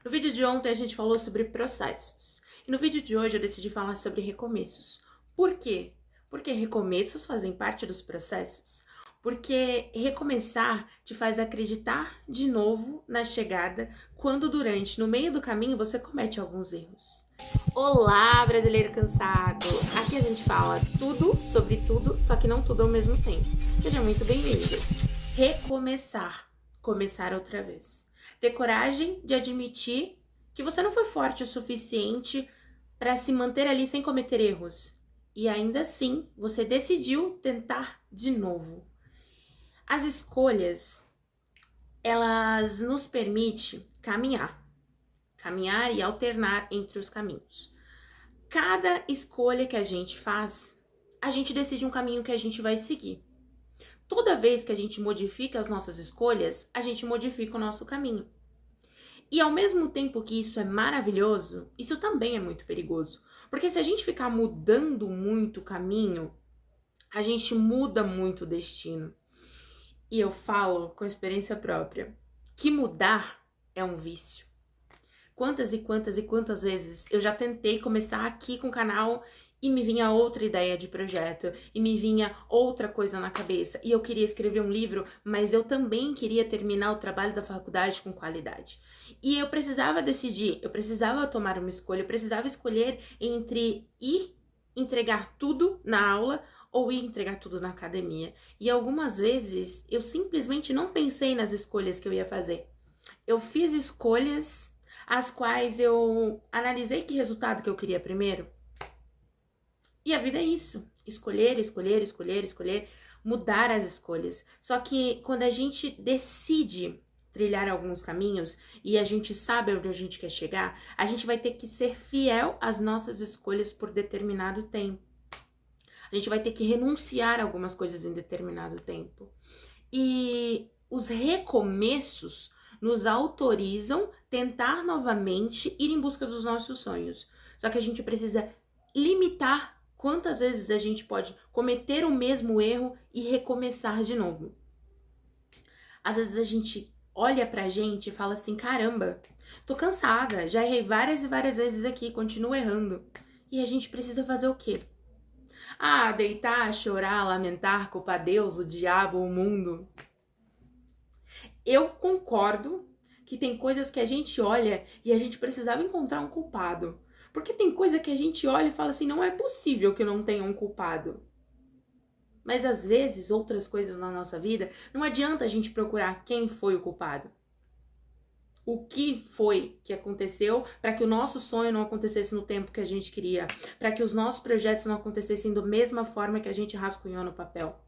No vídeo de ontem a gente falou sobre processos. E no vídeo de hoje eu decidi falar sobre recomeços. Por quê? Porque recomeços fazem parte dos processos. Porque recomeçar te faz acreditar de novo na chegada, quando no meio do caminho, você comete alguns erros. Olá, brasileiro cansado! Aqui a gente fala tudo sobre tudo, só que não tudo ao mesmo tempo. Seja muito bem-vindo. Recomeçar. Começar outra vez. Ter coragem de admitir que você não foi forte o suficiente para se manter ali sem cometer erros. E ainda assim, você decidiu tentar de novo. As escolhas, elas nos permitem caminhar e alternar entre os caminhos. Cada escolha que a gente faz, a gente decide um caminho que a gente vai seguir. Toda vez que a gente modifica as nossas escolhas, a gente modifica o nosso caminho. E ao mesmo tempo que isso é maravilhoso, isso também é muito perigoso. Porque se a gente ficar mudando muito o caminho, a gente muda muito o destino. E eu falo com experiência própria que mudar é um vício. Quantas e quantas e quantas vezes eu já tentei começar aqui com o canal e me vinha outra ideia de projeto, e me vinha outra coisa na cabeça, e eu queria escrever um livro, mas eu também queria terminar o trabalho da faculdade com qualidade. E eu precisava decidir, eu precisava tomar uma escolha, eu precisava escolher entre ir entregar tudo na aula ou ir entregar tudo na academia. E algumas vezes eu simplesmente não pensei nas escolhas que eu ia fazer. Eu fiz escolhas as quais eu analisei que resultado que eu queria primeiro. E a vida é isso, escolher, mudar as escolhas. Só que quando a gente decide trilhar alguns caminhos e a gente sabe onde a gente quer chegar, a gente vai ter que ser fiel às nossas escolhas por determinado tempo. A gente vai ter que renunciar a algumas coisas em determinado tempo. E os recomeços nos autorizam tentar novamente ir em busca dos nossos sonhos. Só que a gente precisa limitar quantas vezes a gente pode cometer o mesmo erro e recomeçar de novo. Às vezes a gente olha pra gente e fala assim, caramba, tô cansada, já errei várias e várias vezes aqui, continuo errando. E a gente precisa fazer o quê? Deitar, chorar, lamentar, culpar Deus, o diabo, o mundo. Eu concordo que tem coisas que a gente olha e a gente precisava encontrar um culpado. Porque tem coisa que a gente olha e fala assim, não é possível que não tenha um culpado. Mas às vezes, outras coisas na nossa vida, não adianta a gente procurar quem foi o culpado. O que foi que aconteceu para que o nosso sonho não acontecesse no tempo que a gente queria, para que os nossos projetos não acontecessem da mesma forma que a gente rascunhou no papel.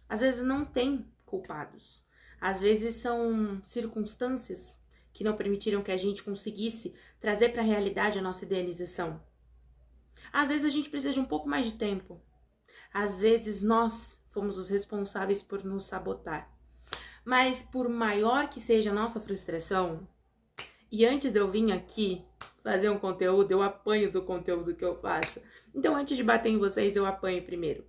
Às vezes não tem culpados. Às vezes são circunstâncias que não permitiram que a gente conseguisse trazer para a realidade a nossa idealização. Às vezes a gente precisa de um pouco mais de tempo. Às vezes nós fomos os responsáveis por nos sabotar. Mas por maior que seja a nossa frustração, e antes de eu vir aqui fazer um conteúdo, eu apanho do conteúdo que eu faço. Então antes de bater em vocês, eu apanho primeiro.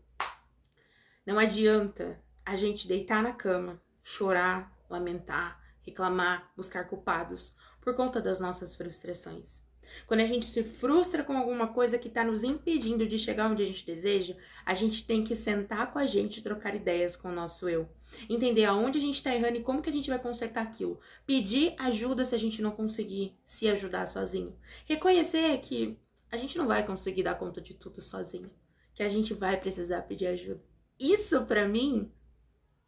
Não adianta a gente deitar na cama, chorar, lamentar, reclamar, buscar culpados por conta das nossas frustrações. Quando a gente se frustra com alguma coisa que está nos impedindo de chegar onde a gente deseja, a gente tem que sentar com a gente e trocar ideias com o nosso eu. Entender aonde a gente está errando e como que a gente vai consertar aquilo. Pedir ajuda se a gente não conseguir se ajudar sozinho. Reconhecer que a gente não vai conseguir dar conta de tudo sozinho. Que a gente vai precisar pedir ajuda. Isso, pra mim,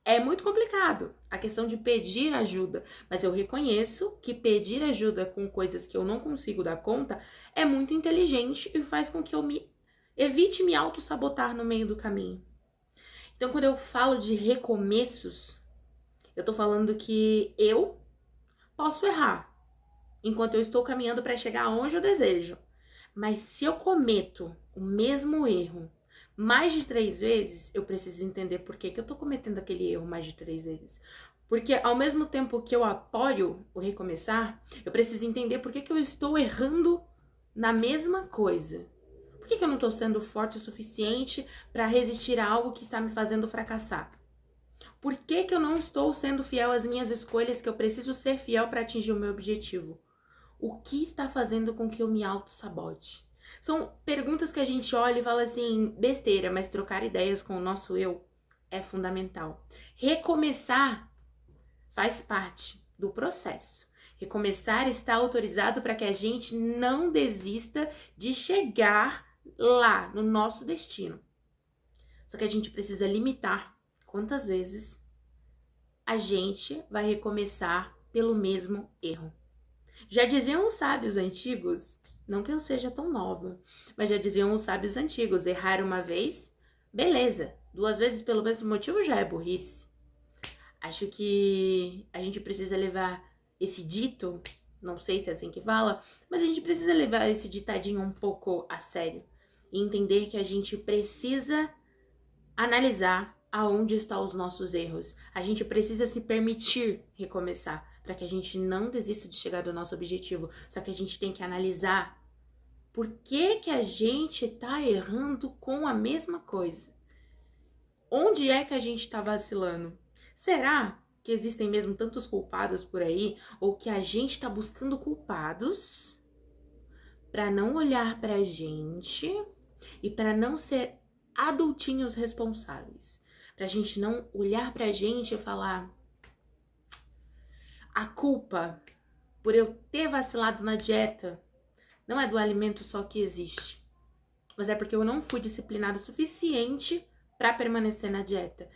é muito complicado, a questão de pedir ajuda, mas eu reconheço que pedir ajuda com coisas que eu não consigo dar conta é muito inteligente e faz com que eu evite me auto-sabotar no meio do caminho. Então, quando eu falo de recomeços, eu tô falando que eu posso errar enquanto eu estou caminhando para chegar aonde eu desejo. Mas se eu cometo o mesmo erro mais de 3 vezes, eu preciso entender por que eu tô cometendo aquele erro mais de 3 vezes. Porque ao mesmo tempo que eu apoio o recomeçar, eu preciso entender por que eu estou errando na mesma coisa. Por que eu não tô sendo forte o suficiente para resistir a algo que está me fazendo fracassar? Por que que eu não estou sendo fiel às minhas escolhas que eu preciso ser fiel para atingir o meu objetivo? O que está fazendo com que eu me auto-sabote? São perguntas que a gente olha e fala assim, besteira, mas trocar ideias com o nosso eu é fundamental. Recomeçar faz parte do processo. Recomeçar está autorizado para que a gente não desista de chegar lá no nosso destino. Só que a gente precisa limitar quantas vezes a gente vai recomeçar pelo mesmo erro. Já diziam os sábios antigos, não que eu seja tão nova, mas já diziam os sábios antigos, errar uma vez, beleza. 2 vezes pelo mesmo motivo já é burrice. Acho que a gente precisa levar esse dito, não sei se é assim que fala, mas a gente precisa levar esse ditadinho um pouco a sério. E entender que a gente precisa analisar aonde estão os nossos erros. A gente precisa se permitir recomeçar, para que a gente não desista de chegar do nosso objetivo. Só que a gente tem que analisar por que que a gente tá errando com a mesma coisa. Onde é que a gente tá vacilando? Será que existem mesmo tantos culpados por aí? Ou que a gente tá buscando culpados para não olhar pra gente e para não ser adultinhos responsáveis? Pra gente não olhar pra gente e falar: a culpa por eu ter vacilado na dieta não é do alimento só que existe, mas é porque eu não fui disciplinado o suficiente para permanecer na dieta.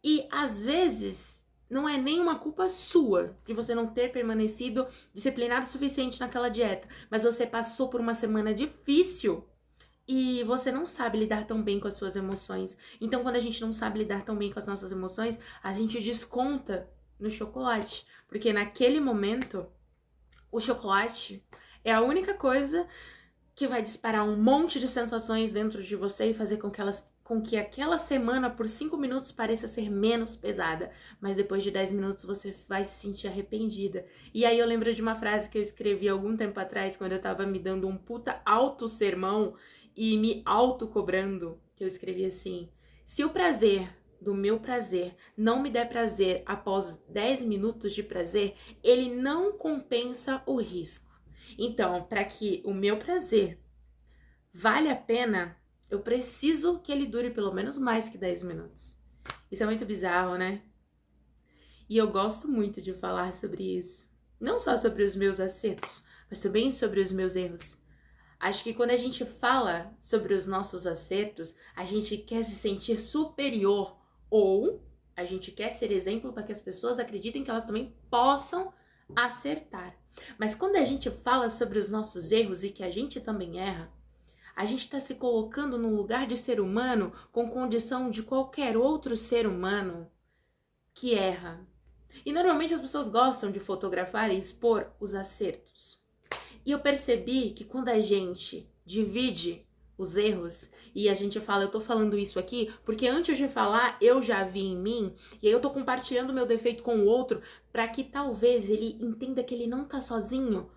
E às vezes não é nenhuma culpa sua de você não ter permanecido disciplinado o suficiente naquela dieta, mas você passou por uma semana difícil e você não sabe lidar tão bem com as suas emoções. Então, quando a gente não sabe lidar tão bem com as nossas emoções, a gente desconta no chocolate. Porque naquele momento, o chocolate é a única coisa que vai disparar um monte de sensações dentro de você e fazer com que aquela semana, por 5 minutos, pareça ser menos pesada. Mas depois de 10 minutos, você vai se sentir arrependida. E aí eu lembro de uma frase que eu escrevi algum tempo atrás, quando eu tava me dando um puta auto-sermão e me auto-cobrando, que eu escrevi assim: se o prazer do meu prazer não me der prazer após 10 minutos de prazer, ele não compensa o risco. Então, para que o meu prazer vale a pena, eu preciso que ele dure pelo menos mais que 10 minutos. Isso é muito bizarro, né? E eu gosto muito de falar sobre isso. Não só sobre os meus acertos, mas também sobre os meus erros. Acho que quando a gente fala sobre os nossos acertos, a gente quer se sentir superior ou a gente quer ser exemplo para que as pessoas acreditem que elas também possam acertar. Mas quando a gente fala sobre os nossos erros e que a gente também erra, a gente está se colocando no lugar de ser humano com condição de qualquer outro ser humano que erra. E normalmente as pessoas gostam de fotografar e expor os acertos. E eu percebi que quando a gente divide os erros e a gente fala, eu tô falando isso aqui porque antes de falar eu já vi em mim, e aí eu tô compartilhando o meu defeito com o outro para que talvez ele entenda que ele não tá sozinho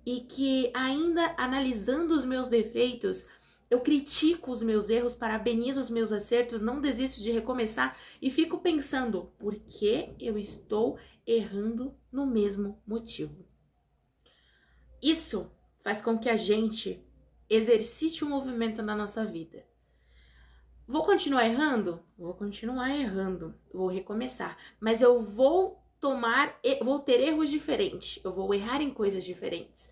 e que ainda analisando os meus defeitos, eu critico os meus erros, parabenizo os meus acertos, não desisto de recomeçar e fico pensando, por que eu estou errando no mesmo motivo? Isso faz com que a gente exercite um movimento na nossa vida. Vou continuar errando? Vou continuar errando. Vou recomeçar. Mas eu vou ter erros diferentes. Eu vou errar em coisas diferentes.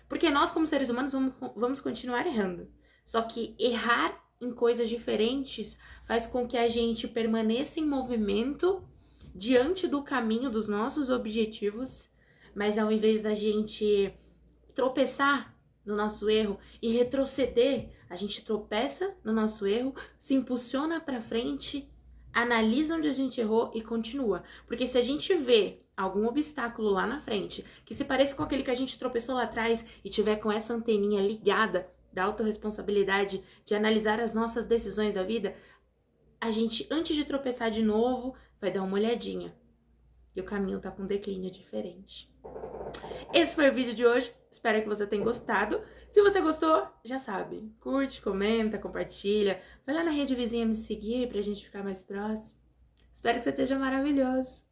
Porque nós, como seres humanos, vamos continuar errando. Só que errar em coisas diferentes faz com que a gente permaneça em movimento diante do caminho dos nossos objetivos. Mas ao invés da gente tropeçar no nosso erro e retroceder, a gente tropeça no nosso erro, se impulsiona para frente, analisa onde a gente errou e continua. Porque se a gente vê algum obstáculo lá na frente que se pareça com aquele que a gente tropeçou lá atrás e tiver com essa anteninha ligada da autorresponsabilidade de analisar as nossas decisões da vida, a gente, antes de tropeçar de novo, vai dar uma olhadinha. E o caminho tá com um declínio diferente. Esse foi o vídeo de hoje, espero que você tenha gostado. Se você gostou, já sabe, curte, comenta, compartilha, vai lá na rede vizinha me seguir pra gente ficar mais próximo. Espero que você esteja maravilhoso.